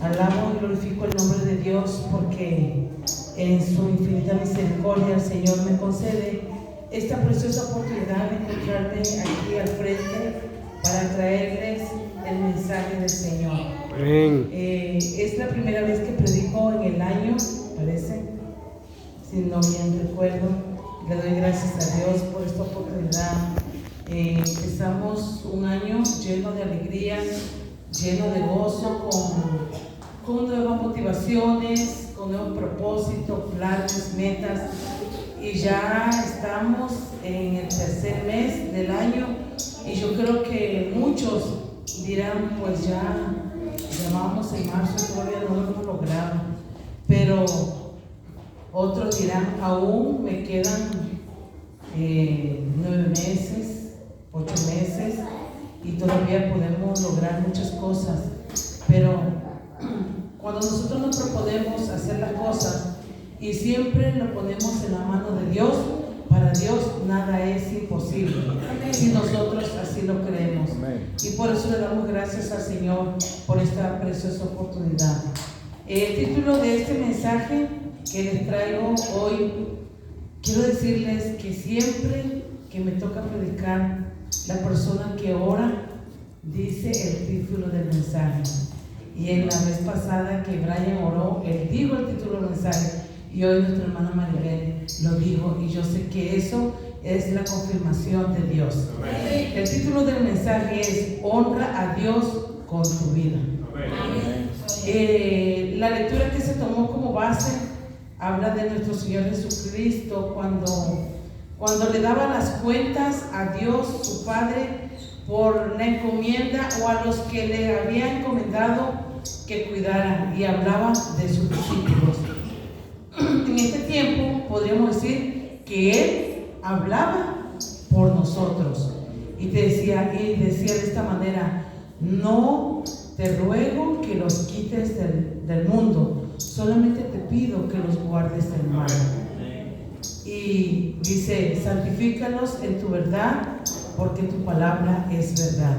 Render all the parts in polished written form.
Alabo y glorifico el nombre de Dios porque en su infinita misericordia el Señor me concede esta preciosa oportunidad de encontrarme aquí al frente para traerles el mensaje del Señor. Es la primera vez que predico en el año, parece, si no bien recuerdo. Le doy gracias a Dios por esta oportunidad. Empezamos un año lleno de alegría, lleno de gozo, con nuevas motivaciones, con nuevos propósitos, planes, metas, y ya estamos en el tercer mes del año y yo creo que muchos dirán, pues ya vamos en marzo y todavía no lo hemos logrado, pero otros dirán, aún me quedan 9 meses, 8 meses y todavía podemos lograr muchas cosas, pero cuando nosotros nos proponemos hacer las cosas y siempre lo ponemos en la mano de Dios, para Dios nada es imposible, si nosotros así lo creemos. Y por eso le damos gracias al Señor por esta preciosa oportunidad. El título de este mensaje que les traigo hoy, quiero decirles que siempre que me toca predicar, la persona que ora dice el título del mensaje. Y en la vez pasada que Brian oró, él dijo el título del mensaje, y hoy nuestra hermana Maribel lo dijo, y yo sé que eso es la confirmación de Dios. Amén. El título del mensaje es Honra a Dios con tu vida. La lectura que se tomó como base habla de nuestro Señor Jesucristo cuando le daba las cuentas a Dios su Padre por la encomienda o a los que le había encomendado que cuidaran, y hablaba de sus discípulos. En este tiempo podríamos decir que Él hablaba por nosotros y decía de esta manera: no te ruego que los quites del mundo, solamente te pido que los guardes del mal. Y dice: santifícalos en tu verdad, porque tu palabra es verdad.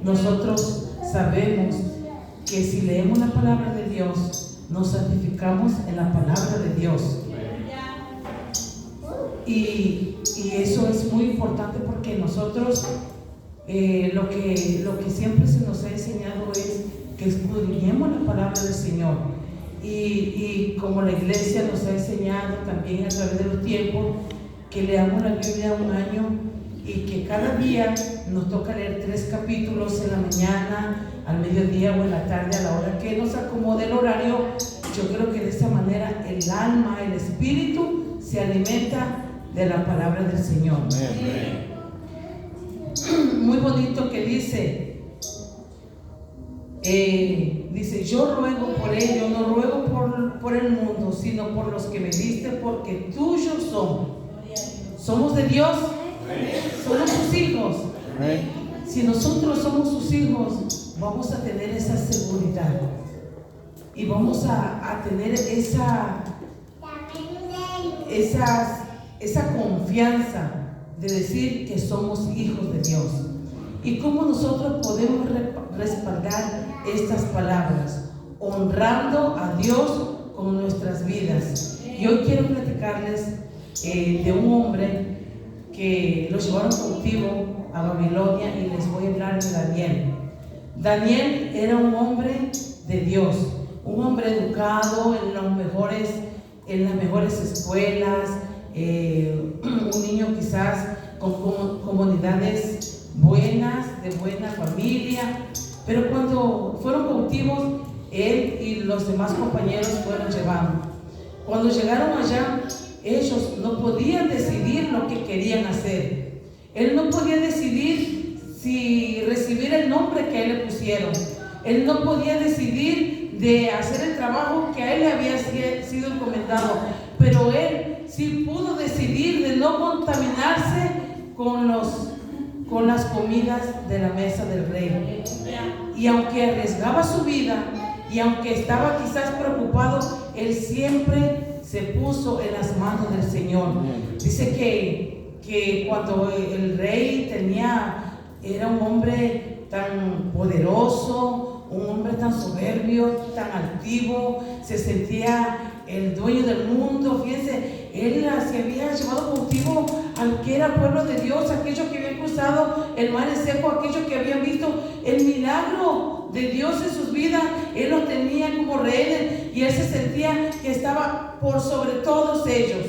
Nosotros sabemos que si leemos la palabra de Dios, nos santificamos en la palabra de Dios. Y eso es muy importante porque nosotros lo que siempre se nos ha enseñado es que escudriñemos la palabra del Señor. Y como la iglesia nos ha enseñado también a través de los tiempos, que leamos la Biblia un año y que cada día nos toca leer 3 capítulos en la mañana, al mediodía o en la tarde, a la hora que nos acomode el horario. Yo creo que de esta manera el alma, el espíritu se alimenta de la palabra del Señor. Amén. Muy bonito que dice, yo ruego por ello, no ruego por el mundo, sino por los que me diste, porque tuyos son. Somos de Dios, somos sus hijos. Si nosotros somos sus hijos, vamos a tener esa seguridad y vamos a tener esa confianza de decir que somos hijos de Dios. ¿Y cómo nosotros podemos respaldar estas palabras? Honrando a Dios con nuestras vidas. Y hoy quiero platicarles de un hombre que lo llevaron cautivo a Babilonia, y les voy a hablar de Daniel. Daniel era un hombre de Dios, un hombre educado en las mejores escuelas, un niño quizás con comunidades buenas, de buena familia, pero cuando fueron cautivos, él y los demás compañeros fueron llevados. Cuando llegaron allá, ellos no podían decidir lo que querían hacer. Él no podía decidir si recibir el nombre que a él le pusieron. Él no podía decidir de hacer el trabajo que a él le había sido encomendado, pero él sí pudo decidir de no contaminarse con las comidas de la mesa del rey. Y aunque arriesgaba su vida y aunque estaba quizás preocupado, él siempre se puso en las manos del Señor. Dice que cuando el rey era un hombre tan poderoso, un hombre tan soberbio, tan altivo, se sentía el dueño del mundo. Fíjense, él se había llevado cautivo al que era pueblo de Dios, aquellos que habían cruzado el mar seco, aquellos que habían visto el milagro de Dios en sus vidas. Él los tenía como rehenes y él se sentía que estaba por sobre todos ellos.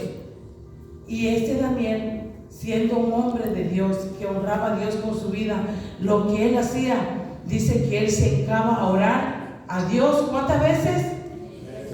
Y Daniel, siendo un hombre de Dios, que honraba a Dios con su vida, lo que él hacía, dice que él se dedicaba a orar a Dios. ¿Cuántas veces?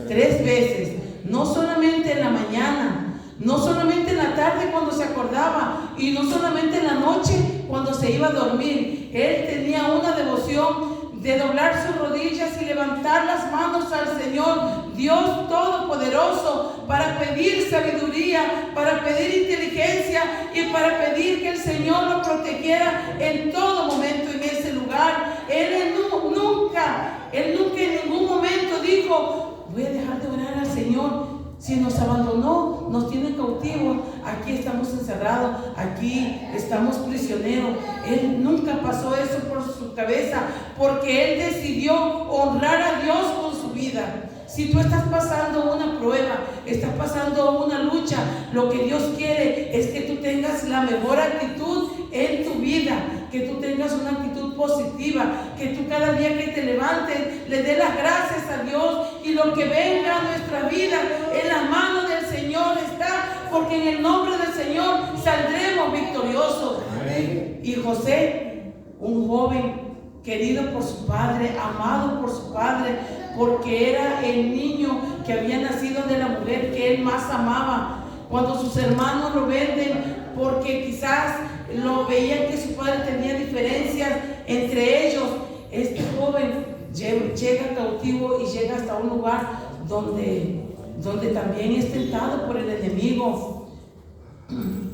3 veces. No solamente en la mañana, no solamente en la tarde cuando se acordaba, y no solamente en la noche cuando se iba a dormir. Él tenía una devoción de doblar sus rodillas y levantar las manos al Señor Dios Todopoderoso para pedir sabiduría, para pedir inteligencia y para pedir que el Señor lo protegiera en todo momento en ese lugar. Él nunca en ningún momento dijo: voy a dejar de orar al Señor. Si nos abandonó, nos tiene cautivos, aquí estamos encerrados, aquí estamos prisioneros. Él nunca pasó eso por su cabeza, porque él decidió honrar a Dios con su vida. Si tú estás pasando una prueba, estás pasando una lucha, lo que Dios quiere es que tú tengas la mejor actitud en tu vida, que tú tengas una actitud positiva, que tú cada día que te levantes le des las gracias a Dios, y lo que venga a nuestra vida en las manos del Señor está, porque en el nombre del Señor saldremos victoriosos. Amén. Y José, un joven querido por su padre, amado por su padre, porque era el niño que había nacido de la mujer que él más amaba. Cuando sus hermanos lo venden, porque quizás lo veían que su padre tenía diferencias entre ellos, este joven llega cautivo y llega hasta un lugar donde también es tentado por el enemigo.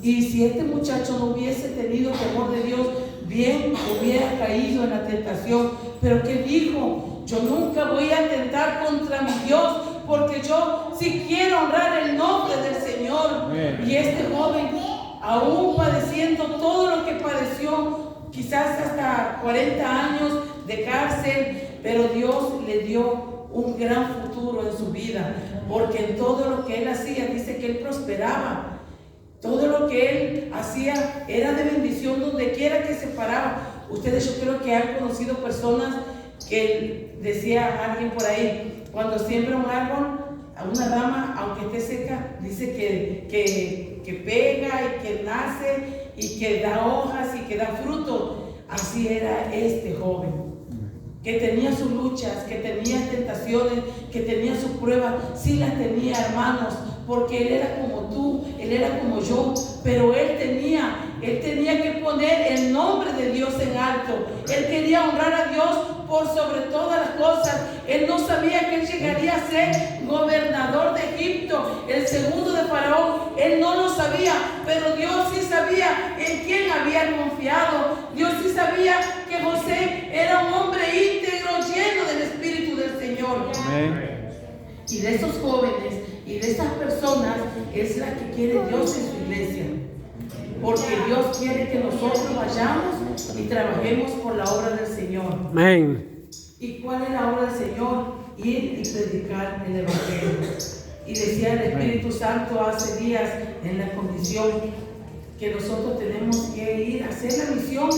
Y si este muchacho no hubiese tenido temor de Dios, bien hubiera caído en la tentación. Pero ¿qué dijo? Yo nunca voy a atentar contra mi Dios, porque yo sí quiero honrar el nombre del Señor. Amén. Y este joven, aún padeciendo todo lo que padeció, quizás hasta 40 años de cárcel, pero Dios le dio un gran futuro en su vida, porque en todo lo que él hacía, dice que él prosperaba. Todo lo que él hacía era de bendición donde quiera que se paraba. Ustedes, yo creo que han conocido personas que, decía alguien por ahí, cuando siembra un árbol, a una rama, aunque esté seca, dice que pega y que nace y que da hojas y que da fruto. Así era este joven, que tenía sus luchas, que tenía tentaciones, que tenía sus pruebas. Sí las tenía, hermanos, porque él era como tú, él era como yo, pero él tenía que poner el nombre de Dios en alto. Él quería honrar a Dios por sobre todas las cosas. Él no sabía que él llegaría a ser gobernador de Egipto, el segundo de Faraón. Él no lo sabía, pero Dios sí sabía en quién había confiado. Dios sí sabía que José era un hombre íntegro, lleno del Espíritu del Señor. Amén. Y de esos jóvenes y de esas personas es la que quiere Dios en su iglesia, porque Dios quiere que nosotros vayamos y trabajemos por la obra del Señor. Amén. ¿Y cuál es la obra del Señor? Ir y predicar el Evangelio. Y decía el Espíritu Santo hace días en la comisión que nosotros tenemos que ir a hacer la misión,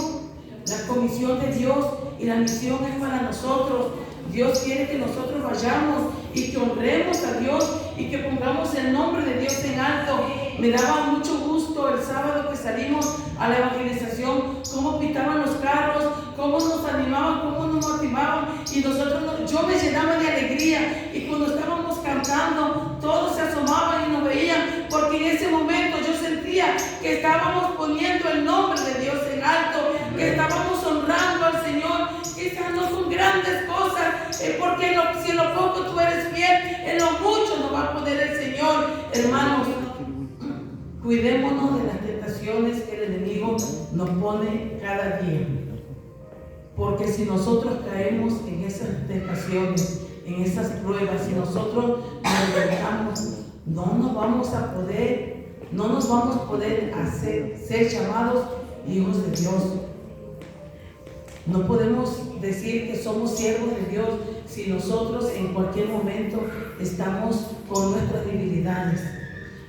la comisión de Dios, y la misión es para nosotros. Dios quiere que nosotros vayamos y que honremos a Dios y que pongamos el nombre de Dios en alto. Me daba mucho gusto el sábado que salimos a la evangelización, cómo pitaban los carros, cómo nos animaban, cómo nos motivaban, y yo me llenaba de alegría. Y cuando estábamos cantando, todos se asomaban y nos veían, porque en ese momento yo sentía que estábamos poniendo el nombre de Dios en alto, que estábamos honrando al Señor. Quizás no son grandes cosas, porque si en lo poco tú eres fiel, en lo mucho nos va a poner el Señor. Hermanos, cuidémonos de las tentaciones que el enemigo nos pone cada día, porque si nosotros caemos en esas tentaciones, en esas pruebas, si nosotros nos dejamos, no nos vamos a poder ser llamados hijos de Dios. No podemos decir que somos siervos de Dios si nosotros en cualquier momento estamos con nuestras debilidades.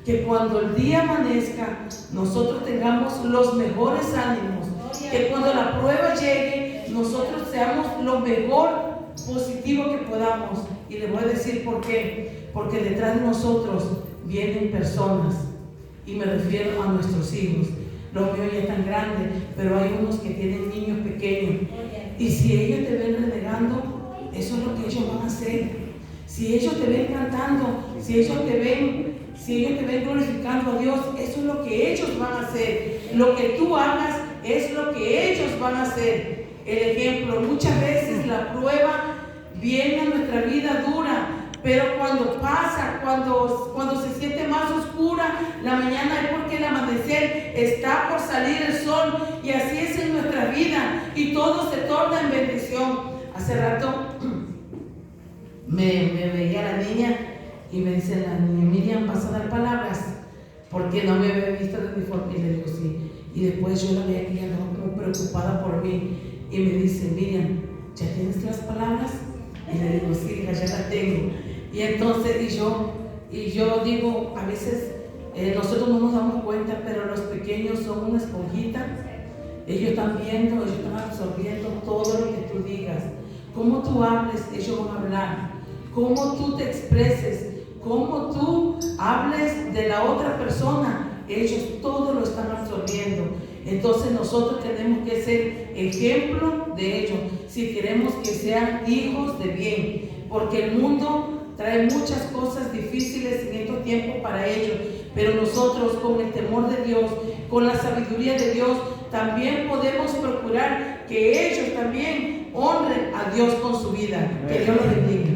Que cuando el día amanezca, nosotros tengamos los mejores ánimos. Que cuando la prueba llegue, nosotros seamos lo mejor positivo que podamos. Y les voy a decir por qué. Porque detrás de nosotros vienen personas. Y me refiero a nuestros hijos. Los míos ya están grandes, pero hay unos que tienen niños pequeños. Y si ellos te ven renegando, eso es lo que ellos van a hacer. Si ellos te ven cantando, si ellos te ven glorificando a Dios, eso es lo que ellos van a hacer. Lo que tú hagas es lo que ellos van a hacer. El ejemplo, muchas veces la prueba viene a nuestra vida dura. Pero cuando pasa, cuando se siente más oscura la mañana, es porque el amanecer está por salir el sol. Y así es en nuestra vida. Y todo se torna en bendición. Hace rato me veía la niña y me dice la niña: Miriam, ¿vas a dar palabras? Porque no me había visto de uniforme. Y le digo sí. Y después yo la veía que ella estaba como preocupada por mí. Y me dice: Miriam, ¿ya tienes las palabras? Y le digo sí, ya las tengo. Y entonces, y yo digo, a veces nosotros no nos damos cuenta, pero los pequeños son una esponjita. Ellos están viendo, ellos están absorbiendo todo lo que tú digas. Cómo tú hables, ellos van a hablar. Cómo tú te expreses, cómo tú hables de la otra persona, ellos todo lo están absorbiendo. Entonces nosotros tenemos que ser ejemplo de ellos si queremos que sean hijos de bien, porque el mundo trae muchas cosas difíciles en estos tiempos para ellos, pero nosotros con el temor de Dios, con la sabiduría de Dios, también podemos procurar que ellos también honren a Dios con su vida. Que Dios los bendiga.